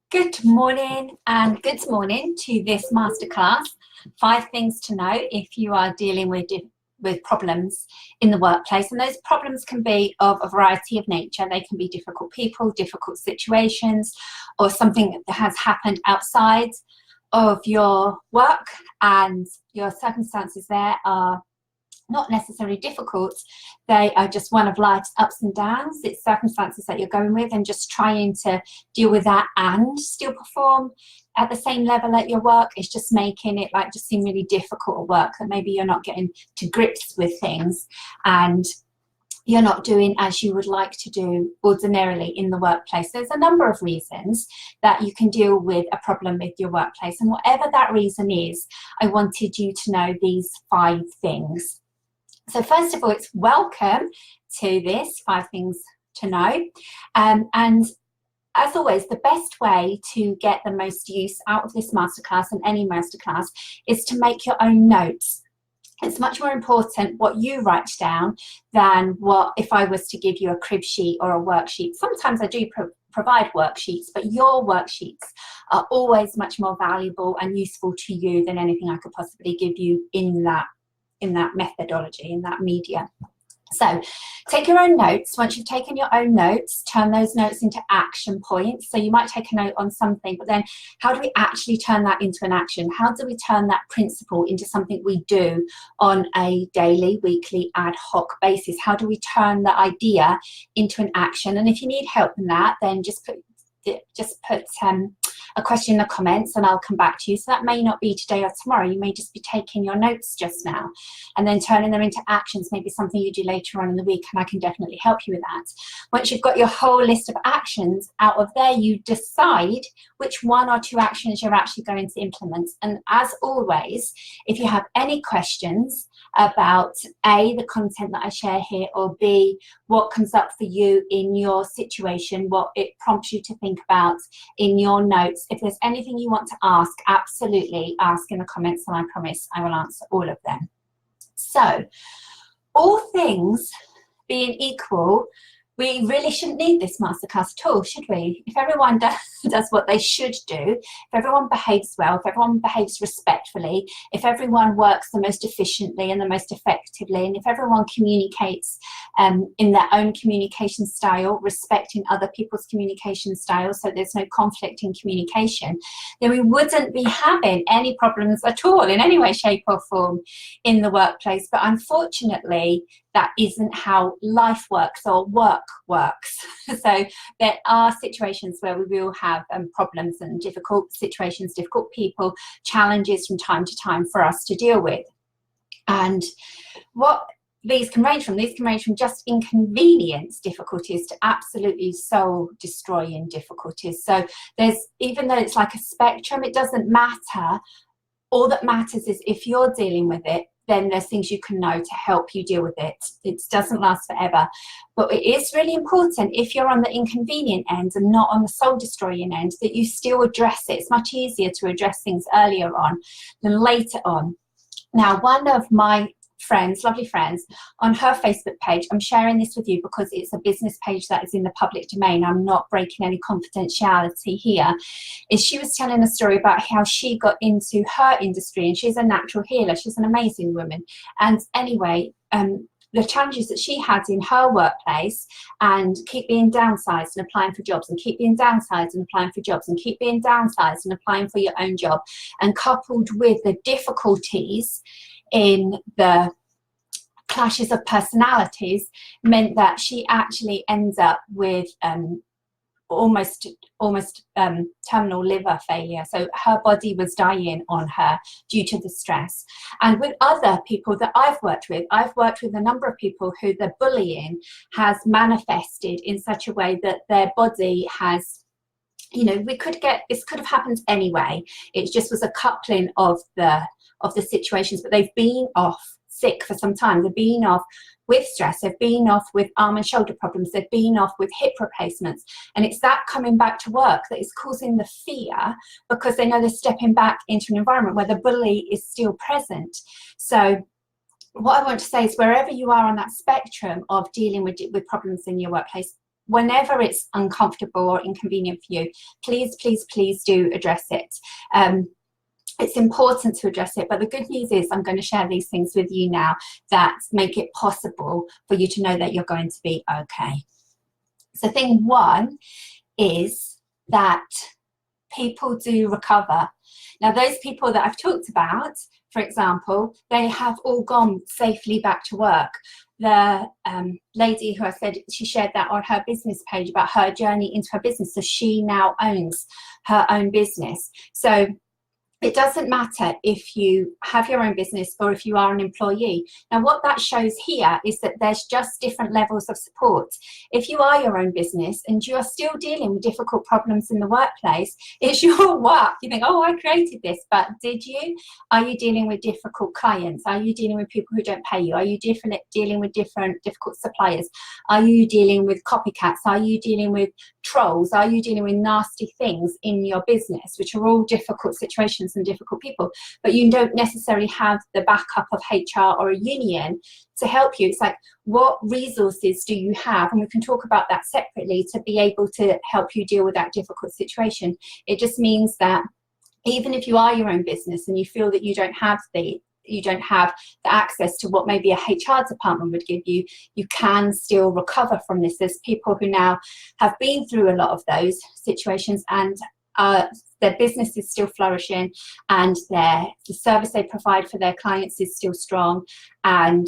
Good morning and good morning to this masterclass. 5 things to know if you are dealing with problems in the workplace. And those problems can be of a variety of nature. They can be difficult people, difficult situations, or something that has happened outside of your work and your circumstances there are not necessarily difficult. They are just one of life's ups and downs. It's circumstances that you're going with and just trying to deal with that and still perform at the same level at your work. It's just making it like just seem really difficult at work, that maybe you're not getting to grips with things and you're not doing as you would like to do ordinarily in the workplace. There's a number of reasons that you can deal with a problem with your workplace, and whatever that reason is, I wanted you to know these 5 things. So first of all, it's welcome to this 5 things to know. And as always, the best way to get the most use out of this masterclass and any masterclass is to make your own notes. It's much more important what you write down than what if I was to give you a crib sheet or a worksheet. Sometimes I do provide worksheets, but your worksheets are always much more valuable and useful to you than anything I could possibly give you in that methodology, in that media. So take your own notes. Once you've taken your own notes, turn those notes into action points. So you might take a note on something, but then how do we actually turn that into an action? How do we turn that principle into something we do on a daily, weekly, ad hoc basis? How do we turn the idea into an action? And if you need help in that, then just put a question in the comments and I'll come back to you. So that may not be today or tomorrow. You may just be taking your notes just now and then turning them into actions, maybe something you do later on in the week, and I can definitely help you with that. Once you've got your whole list of actions out of there, you decide which 1 or 2 actions you're actually going to implement. And as always, if you have any questions about A, the content that I share here, or B, what comes up for you in your situation, what it prompts you to think about in your notes, if there's anything you want to ask, absolutely ask in the comments and I promise I will answer all of them. So, all things being equal, we really shouldn't need this masterclass at all, should we? If everyone does what they should do, if everyone behaves well, if everyone behaves respectfully, if everyone works the most efficiently and the most effectively, and if everyone communicates in their own communication style, respecting other people's communication style, so there's no conflict in communication, then we wouldn't be having any problems at all in any way, shape or form in the workplace. But unfortunately, that isn't how life works or work works. So there are situations where we will have problems and difficult situations, difficult people, challenges from time to time for us to deal with. And what these can range from just inconvenience difficulties to absolutely soul destroying difficulties. So there's, even though it's like a spectrum, it doesn't matter. All that matters is if you're dealing with it, then there's things you can know to help you deal with it. It doesn't last forever. But it is really important, if you're on the inconvenient end and not on the soul-destroying end, that you still address it. It's much easier to address things earlier on than later on. Now, one of my friends, lovely friends, on her Facebook page, I'm sharing this with you because it's a business page that is in the public domain, I'm not breaking any confidentiality here, is she was telling a story about how she got into her industry, and she's a natural healer, she's an amazing woman, and anyway, the challenges that she had in her workplace, and keep being downsized and applying for jobs, and keep being downsized and applying for jobs, and keep being downsized and applying for your own job, and coupled with the difficulties in the clashes of personalities, meant that she actually ends up with almost terminal liver failure. So her body was dying on her due to the stress. And with other people that I've worked with a number of people who the bullying has manifested in such a way that their body has, you know, this could have happened anyway. It just was a coupling of the situations, but they've been off sick for some time. They've been off with stress, they've been off with arm and shoulder problems, they've been off with hip replacements, and it's that coming back to work that is causing the fear, because they know they're stepping back into an environment where the bully is still present. So what I want to say is, wherever you are on that spectrum of dealing with problems in your workplace, whenever it's uncomfortable or inconvenient for you, please, please, please do address it. It's important to address it, but the good news is I'm going to share these things with you now that make it possible for you to know that you're going to be okay. So thing one is that people do recover. Now, those people that I've talked about, for example, they have all gone safely back to work. The lady who I said, she shared that on her business page about her journey into her business. So she now owns her own business. So it doesn't matter if you have your own business or if you are an employee. Now, what that shows here is that there's just different levels of support. If you are your own business and you are still dealing with difficult problems in the workplace, it's your work. You think, oh, I created this, but did you? Are you dealing with difficult clients? Are you dealing with people who don't pay you? Are you dealing with difficult suppliers? Are you dealing with copycats? Are you dealing with trolls? Are you dealing with nasty things in your business, which are all difficult situations and difficult people, but you don't necessarily have the backup of HR or a union to help you? It's like, what resources do you have? And we can talk about that separately to be able to help you deal with that difficult situation. It just means that even if you are your own business and you feel that you don't have the access to what maybe a HR department would give you, you can still recover from this. There's people who now have been through a lot of those situations and their business is still flourishing, and the service they provide for their clients is still strong, and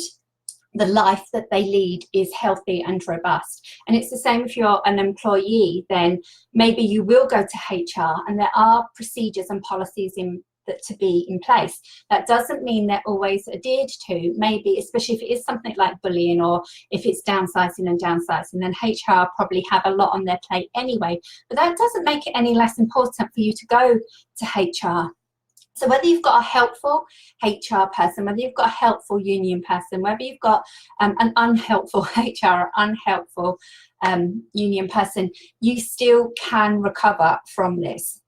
the life that they lead is healthy and robust. And it's the same if you're an employee, then maybe you will go to HR and there are procedures and policies to be in place. That doesn't mean they're always adhered to, maybe, especially if it is something like bullying or if it's downsizing, then HR probably have a lot on their plate anyway. But that doesn't make it any less important for you to go to HR. So whether you've got a helpful HR person, whether you've got a helpful union person, whether you've got an unhelpful HR or unhelpful union person, you still can recover from this.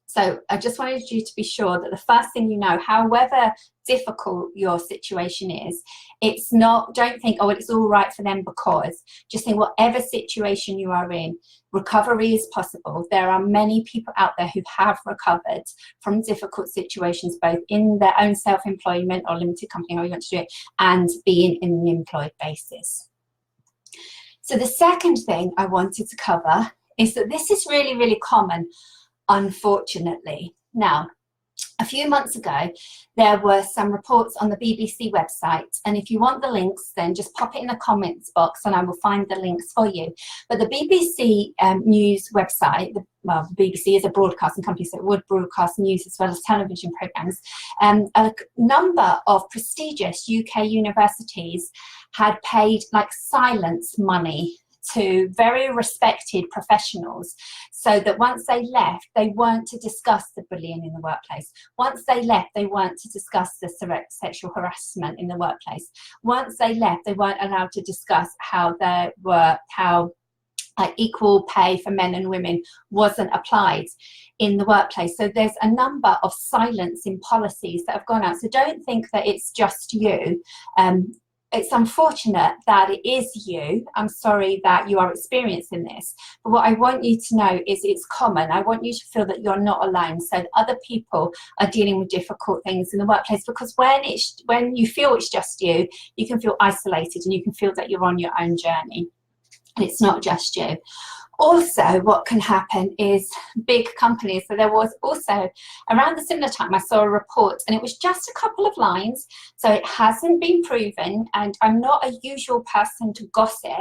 So I just wanted you to be sure that the first thing you know, however difficult your situation is, it's not, don't think, oh, it's all right for them because. Just think whatever situation you are in, recovery is possible. There are many people out there who have recovered from difficult situations, both in their own self-employment or limited company, or you want to do it, and being in an employed basis. So the second thing I wanted to cover is that this is really, really common, unfortunately. Now, a few months ago, there were some reports on the BBC website, and if you want the links, then just pop it in the comments box and I will find the links for you. But the BBC news website, well, the BBC is a broadcasting company, so it would broadcast news as well as television programmes. A number of prestigious UK universities had paid like silence money to very respected professionals, so that once they left, they weren't to discuss the bullying in the workplace. Once they left, they weren't to discuss the sexual harassment in the workplace. Once they left, they weren't allowed to discuss how equal pay for men and women wasn't applied in the workplace. So there's a number of silence in policies that have gone out. So don't think that it's just you. It's unfortunate that it is you. I'm sorry that you are experiencing this. But what I want you to know is it's common. I want you to feel that you're not alone, so that other people are dealing with difficult things in the workplace. Because when you feel it's just you, you can feel isolated and you can feel that you're on your own journey. And it's not just you. Also, what can happen is big companies. So there was also, around the similar time, I saw a report, and it was just a couple of lines, so it hasn't been proven, and I'm not a usual person to gossip.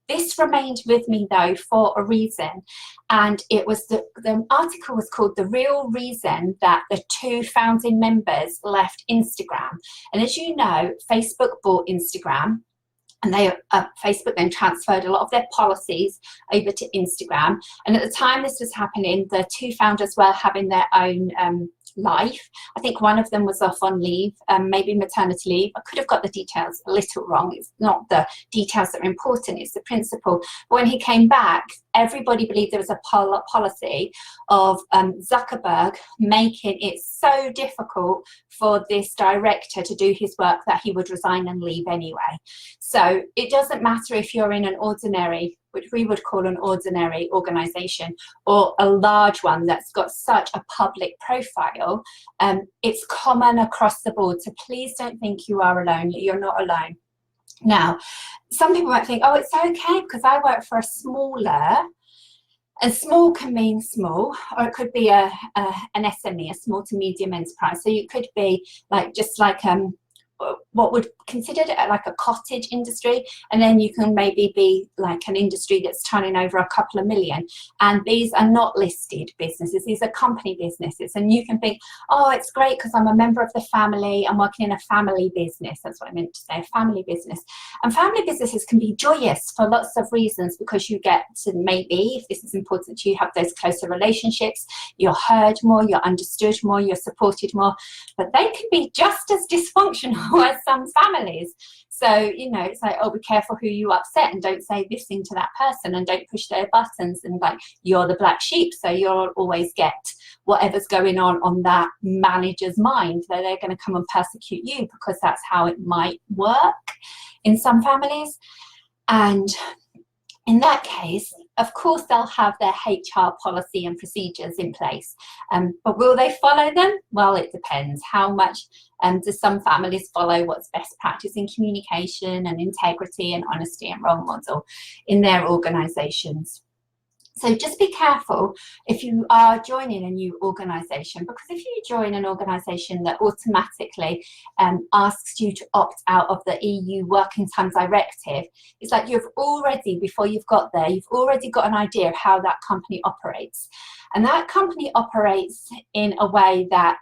This remained with me, though, for a reason, and it was the article was called "The Real Reason That the Two Founding Members Left Instagram." And as you know, Facebook bought Instagram, and Facebook then transferred a lot of their policies over to Instagram. And at the time this was happening, the two founders were having their own life. I think one of them was off on leave, maybe maternity leave. I could have got the details a little wrong. It's not the details that are important, it's the principle. But when he came back, everybody believed there was a policy of Zuckerberg making it so difficult for this director to do his work that he would resign and leave anyway. So it doesn't matter if you're in an ordinary, which we would call an ordinary organization, or a large one that's got such a public profile. It's common across the board. So please don't think you are alone. You're not alone. Now, some people might think, oh, it's okay because I work for a smaller, and small can mean small, or it could be an SME, a small to medium enterprise. So you could be like, just like what would considered like a cottage industry, and then you can maybe be like an industry that's turning over a couple of million, and these are not listed businesses, these are company businesses. And you can think, oh, it's great because I'm a member of the family, I'm working in a family business. That's what I meant to say, a family business. And family businesses can be joyous for lots of reasons, because you get to, maybe if this is important to you, have those closer relationships, you're heard more, you're understood more, you're supported more. But they can be just as dysfunctional as some families. So, you know, it's like, oh, be careful who you upset, and don't say this thing to that person, and don't push their buttons, and like, you're the black sheep, so you'll always get whatever's going on that manager's mind. So they're going to come and persecute you, because that's how it might work in some families. And in that case, of course, they'll have their HR policy and procedures in place. But will they follow them? Well, it depends. How much do some families follow what's best practice in communication and integrity and honesty and role model in their organisations? So just be careful if you are joining a new organisation, because if you join an organisation that automatically asks you to opt out of the EU Working Time Directive, it's like you've already, before you've got there, you've already got an idea of how that company operates. And that company operates in a way that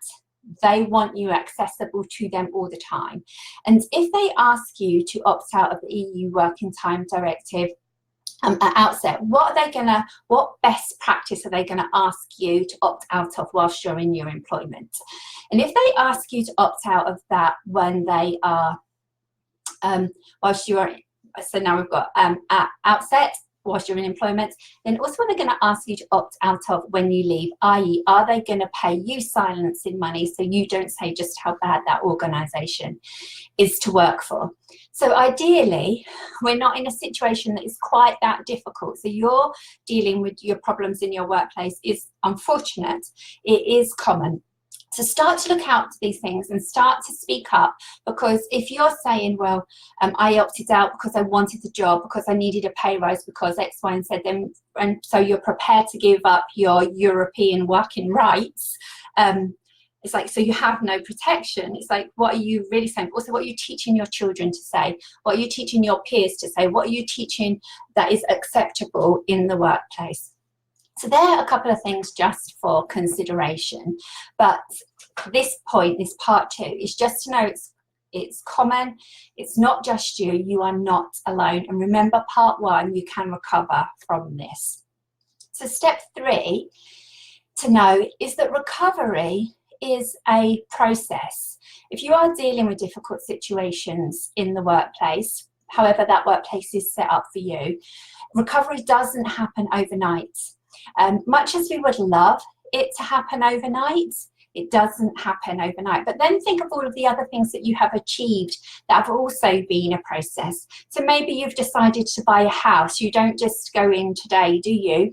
they want you accessible to them all the time. And if they ask you to opt out of the EU Working Time Directive, at outset, what best practice are they going to ask you to opt out of whilst you're in your employment? And if they ask you to opt out of that when they are, whilst you're, so now we've got at outset, whilst you're in employment, then also what they're going to ask you to opt out of when you leave, i.e. are they going to pay you silencing money so you don't say just how bad that organisation is to work for. So ideally, we're not in a situation that is quite that difficult. So you're dealing with your problems in your workplace is unfortunate. It is common. So start to look out to these things and start to speak up, because if you're saying, well, I opted out because I wanted the job, because I needed a pay rise, because X, Y, and Z, then, and so you're prepared to give up your European working rights, it's like, so you have no protection. It's like, what are you really saying? Also, what are you teaching your children to say? What are you teaching your peers to say? What are you teaching that is acceptable in the workplace? So there are a couple of things just for consideration. But this point, this part 2, is just to know it's common. It's not just you. You are not alone. And remember, part 1, you can recover from this. So step 3 to know is that recovery is a process. If you are dealing with difficult situations in the workplace, however that workplace is set up for you, recovery doesn't happen overnight. Much as we would love it to happen overnight, it doesn't happen overnight. But then think of all of the other things that you have achieved that have also been a process. So maybe you've decided to buy a house. You don't just go in today, do you?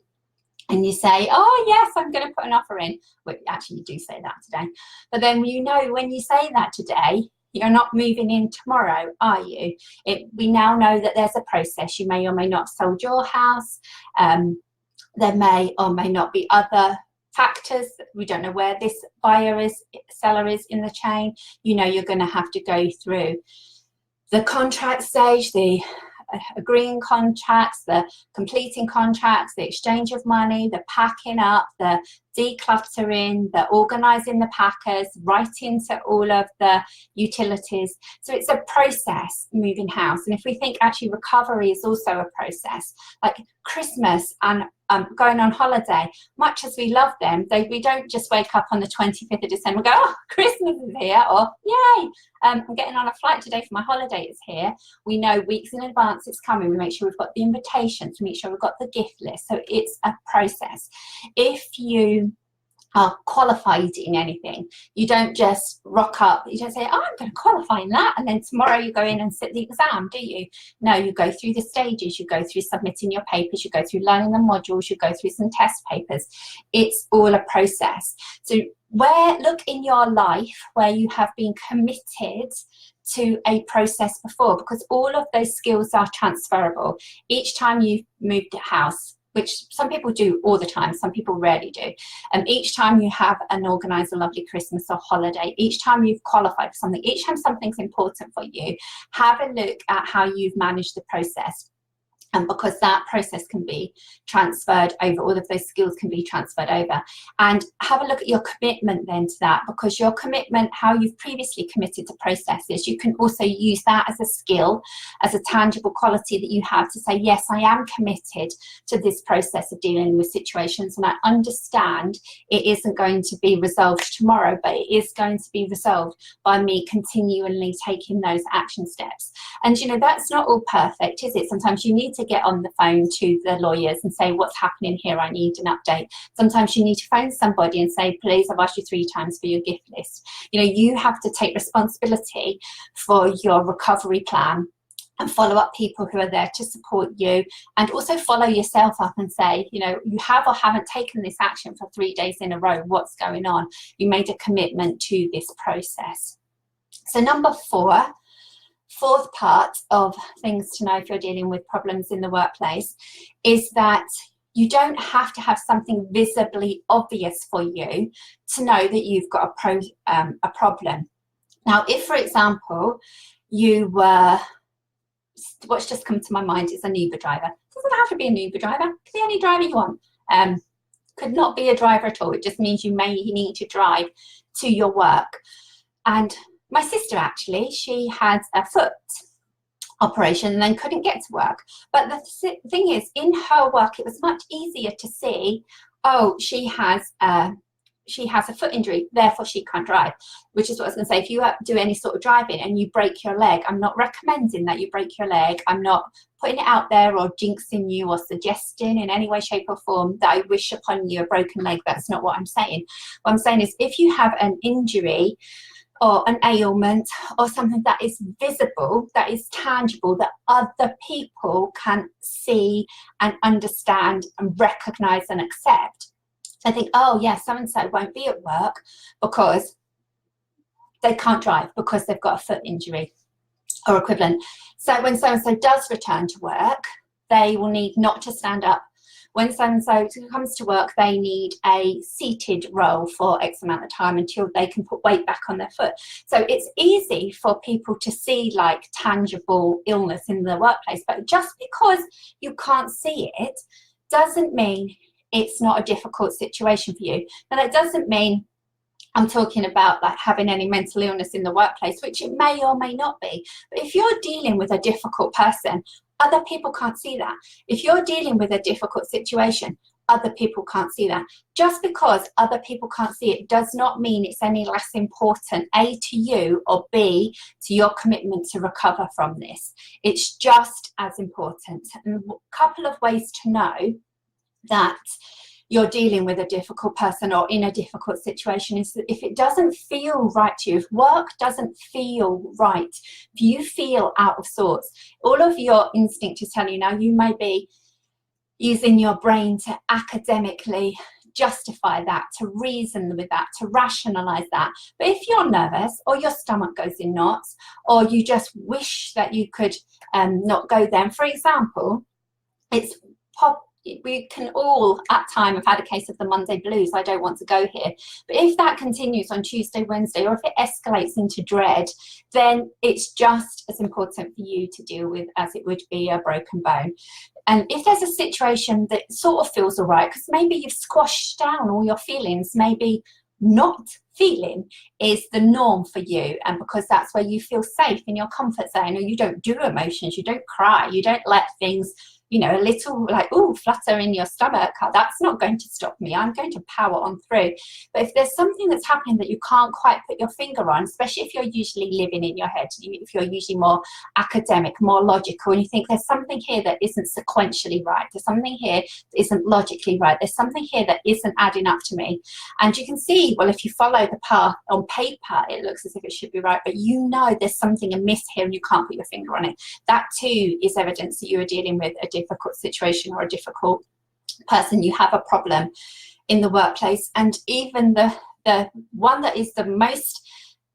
And you say, oh yes, I'm going to put an offer in. Well, actually you do say that today. But then you know when you say that today, you're not moving in tomorrow, are you? We now know that there's a process. You may or may not have sold your house. There may or may not be other factors. We don't know where this seller is in the chain. You know you're going to have to go through the contract stage, the agreeing contracts, the completing contracts, the exchange of money, the packing up, the decluttering, the organising the packers, writing to all of the utilities. So it's a process, moving house. And if we think actually recovery is also a process, like Christmas and going on holiday, much as we love them, we don't just wake up on the 25th of December and go, oh, Christmas is here, or yay, I'm getting on a flight today for my holiday, it's here. We know weeks in advance it's coming. We make sure we've got the invitations, we make sure we've got the gift list. So it's a process. If you are qualified in anything, you don't just rock up, you don't say, oh, I'm going to qualify in that, and then tomorrow you go in and sit the exam, do you? No, you go through the stages, you go through submitting your papers, you go through learning the modules, you go through some test papers. It's all a process. So look in your life where you have been committed to a process before, because all of those skills are transferable. Each time you've moved a house, which some people do all the time, some people rarely do. Each time you have an organised a lovely Christmas or holiday, each time you've qualified for something, each time something's important for you, have a look at how you've managed the process. And because that process can be transferred over, all of those skills can be transferred over. And have a look at your commitment then to that, because your commitment, how you've previously committed to processes, you can also use that as a skill, as a tangible quality that you have to say, yes, I am committed to this process of dealing with situations, and I understand it isn't going to be resolved tomorrow, but it is going to be resolved by me continually taking those action steps. And you know, that's not all perfect, is it? Sometimes you need to get on the phone to the lawyers and say, what's happening here, I need an update. Sometimes you need to phone somebody and say, please, I've asked you 3 times for your gift list. You know, you have to take responsibility for your recovery plan and follow up people who are there to support you, and also follow yourself up and say, you know, you have or haven't taken this action for 3 days in a row, what's going on? You made a commitment to this process. So number 4, fourth part of things to know if you're dealing with problems in the workplace, is that you don't have to have something visibly obvious for you to know that you've got a problem. Now, if, for example, you were, what's just come to my mind is an Uber driver. It doesn't have to be an Uber driver, it could be any driver you want. Could not be a driver at all. It just means you may need to drive to your work. And my sister, actually, she had a foot operation and then couldn't get to work. But the thing is, in her work, it was much easier to see, oh, she has a foot injury, therefore she can't drive, which is what I was going to say. If you do any sort of driving and you break your leg, I'm not recommending that you break your leg. I'm not putting it out there or jinxing you or suggesting in any way, shape or form that I wish upon you a broken leg. That's not what I'm saying. What I'm saying is, if you have an injury or an ailment or something that is visible, that is tangible, that other people can see and understand and recognize and accept, I think, oh yeah, so-and-so won't be at work because they can't drive, because they've got a foot injury or equivalent. So when so-and-so does return to work, they will need not to stand up. When so-and-so comes to work, they need a seated role for X amount of time until they can put weight back on their foot. So it's easy for people to see like tangible illness in the workplace, but just because you can't see it doesn't mean it's not a difficult situation for you. Now, that doesn't mean I'm talking about like having any mental illness in the workplace, which it may or may not be. But if you're dealing with a difficult person, other people can't see that. If you're dealing with a difficult situation, other people can't see that. Just because other people can't see it does not mean it's any less important, A, to you, or B, to your commitment to recover from this. It's just as important. And a couple of ways to know that you're dealing with a difficult person or in a difficult situation is that if it doesn't feel right to you, if work doesn't feel right, if you feel out of sorts, all of your instinct is telling you, now you may be using your brain to academically justify that, to reason with that, to rationalize that. But if you're nervous or your stomach goes in knots or you just wish that you could not go there, for example, we can all at time have had a case of the Monday blues. I don't want to go here. But if that continues on Tuesday, Wednesday, or if it escalates into dread, then it's just as important for you to deal with as it would be a broken bone. And if there's a situation that sort of feels all right, because maybe you've squashed down all your feelings, maybe not feeling is the norm for you, and because that's where you feel safe in your comfort zone, or you don't do emotions, you don't cry, you don't let things you know, a little like, ooh, flutter in your stomach, that's not going to stop me. I'm going to power on through. But if there's something that's happening that you can't quite put your finger on, especially if you're usually living in your head, if you're usually more academic, more logical, and you think there's something here that isn't sequentially right, there's something here that isn't logically right, there's something here that isn't adding up to me. And you can see, well, if you follow the path on paper, it looks as if it should be right, but you know there's something amiss here and you can't put your finger on it. That too is evidence that you are dealing with a difficult situation or a difficult person. You have a problem in the workplace. And even the one that is the most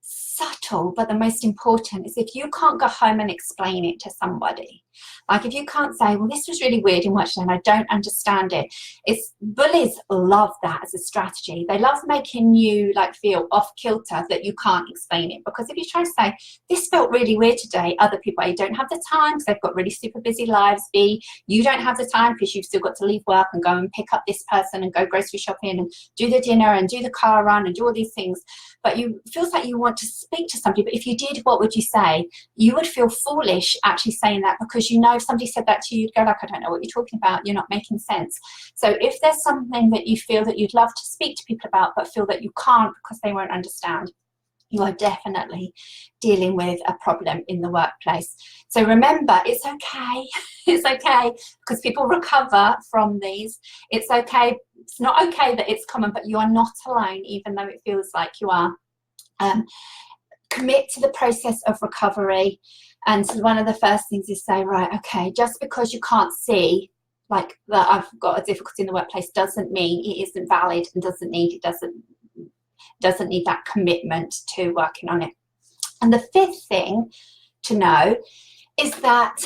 subtle but the most important is if you can't go home and explain it to somebody. Like if you can't say, well, this was really weird in work today and I don't understand it. Bullies love that as a strategy. They love making you like feel off kilter that you can't explain it, because if you try to say, this felt really weird today, other people, A, don't have the time because they've got really super busy lives, B, you don't have the time because you've still got to leave work and go and pick up this person and go grocery shopping and do the dinner and do the car run and do all these things. But you feels like you want to speak to somebody, but if you did, what would you say? You would feel foolish actually saying that, because you know if somebody said that to you, you'd go like, I don't know what you're talking about, you're not making sense. So if there's something that you feel that you'd love to speak to people about but feel that you can't because they won't understand, you are definitely dealing with a problem in the workplace. So remember, it's okay. It's okay, because people recover from these. It's okay. It's not okay that it's common, but you are not alone, even though it feels like you are. Commit to the process of recovery. And one of the first things is say, right, okay, just because you can't see like that I've got a difficulty in the workplace doesn't mean it isn't valid and doesn't need that commitment to working on it. And the fifth thing to know is that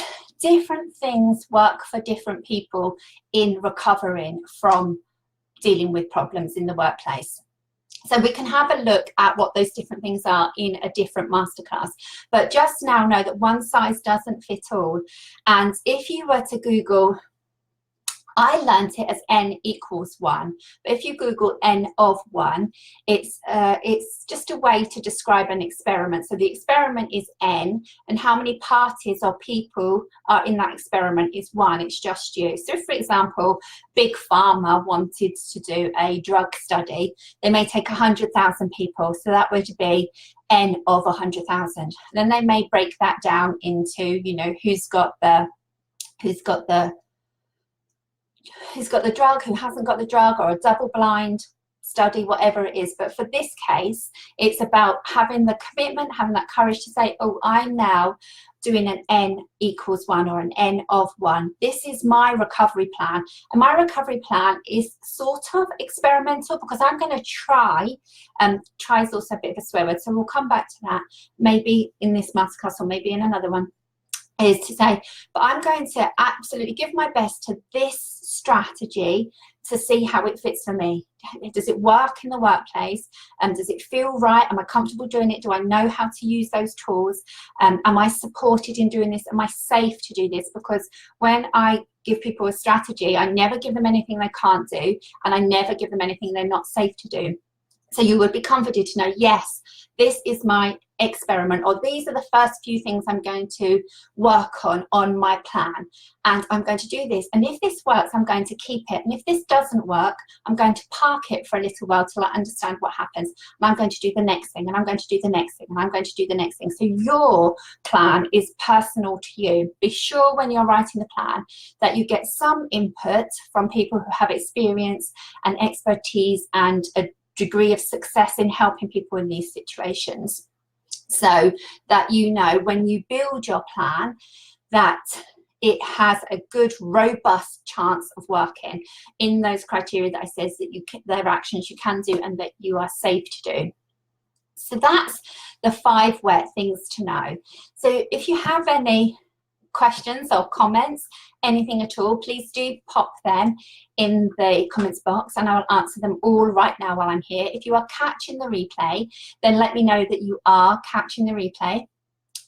different things work for different people in recovering from dealing with problems in the workplace. So we can have a look at what those different things are in a different masterclass. But just now know that one size doesn't fit all. And if you were to Google, I learned it as n equals 1. But if you Google n of 1, it's just a way to describe an experiment. So the experiment is n, and how many parties or people are in that experiment is 1. It's just you. So for example, Big Pharma wanted to do a drug study. They may take 100,000 people. So that would be n of 100,000. Then they may break that down into, you know, who's got the drug, who hasn't got the drug, or a double-blind study, whatever it is. But for this case, it's about having the commitment, having that courage to say, oh, I'm now doing an n equals 1 or an n of 1. This is my recovery plan. And my recovery plan is sort of experimental, because I'm going to try is also a bit of a swear word, so we'll come back to that maybe in this masterclass or maybe in another one, is to say, but I'm going to absolutely give my best to this strategy to see how it fits for me. Does it work in the workplace? Does it feel right? Am I comfortable doing it? Do I know how to use those tools? Am I supported in doing this? Am I safe to do this? Because when I give people a strategy, I never give them anything they can't do, and I never give them anything they're not safe to do. So you would be comforted to know, yes, this is my experiment, or these are the first few things I'm going to work on my plan, and I'm going to do this, and if this works, I'm going to keep it, and if this doesn't work, I'm going to park it for a little while till I understand what happens, and I'm going to do the next thing, and I'm going to do the next thing, and I'm going to do the next thing. So your plan is personal to you. Be sure when you're writing the plan that you get some input from people who have experience and expertise and a degree of success in helping people in these situations, so that you know when you build your plan that it has a good, robust chance of working in those criteria that I said, that there are actions you can do and that you are safe to do. So that's the 5 things to know. So if you have any questions or comments, anything at all, please do pop them in the comments box and I'll answer them all right now while I'm here. If you are catching the replay, then let me know that you are catching the replay,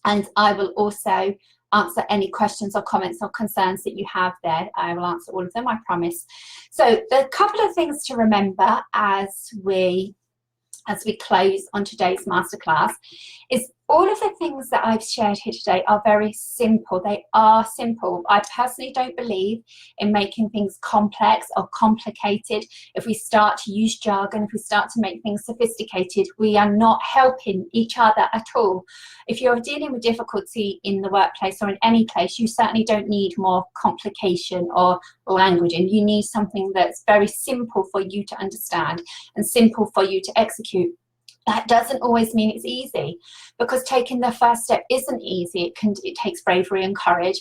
and I will also answer any questions or comments or concerns that you have there. I will answer all of them, I promise. So the couple of things to remember as we close on today's masterclass is all of the things that I've shared here today are very simple. They are simple. I personally don't believe in making things complex or complicated. If we start to use jargon, if we start to make things sophisticated, we are not helping each other at all. If you're dealing with difficulty in the workplace or in any place, you certainly don't need more complication or language, and you need something that's very simple for you to understand and simple for you to execute. That doesn't always mean it's easy, because taking the first step isn't easy. It takes bravery and courage.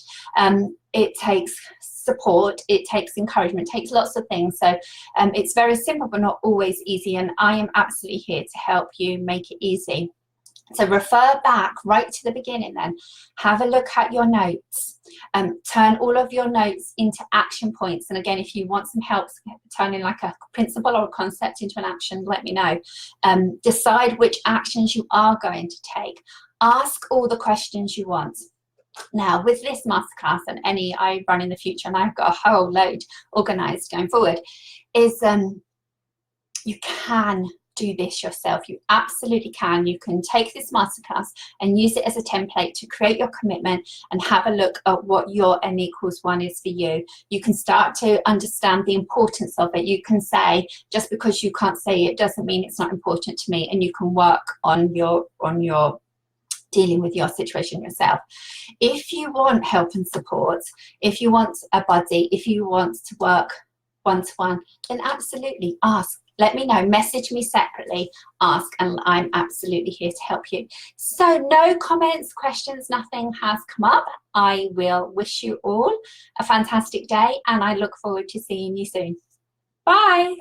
It takes support. It takes encouragement. It takes lots of things. So it's very simple, but not always easy. And I am absolutely here to help you make it easy. So refer back right to the beginning then. Have a look at your notes. Turn all of your notes into action points. And again, if you want some help turning like a principle or a concept into an action, let me know. Decide which actions you are going to take. Ask all the questions you want. Now, with this masterclass and any I run in the future, and I've got a whole load organised going forward, is you can do this yourself. You absolutely can. You can take this masterclass and use it as a template to create your commitment and have a look at what your N=1 is for you. You can start to understand the importance of it. You can say, just because you can't say it doesn't mean it's not important to me, and you can work on your dealing with your situation yourself. If you want help and support, if you want a buddy, if you want to work one-to-one, then absolutely ask. Let me know, message me separately, ask, and I'm absolutely here to help you. So no comments, questions, nothing has come up. I will wish you all a fantastic day, and I look forward to seeing you soon. Bye.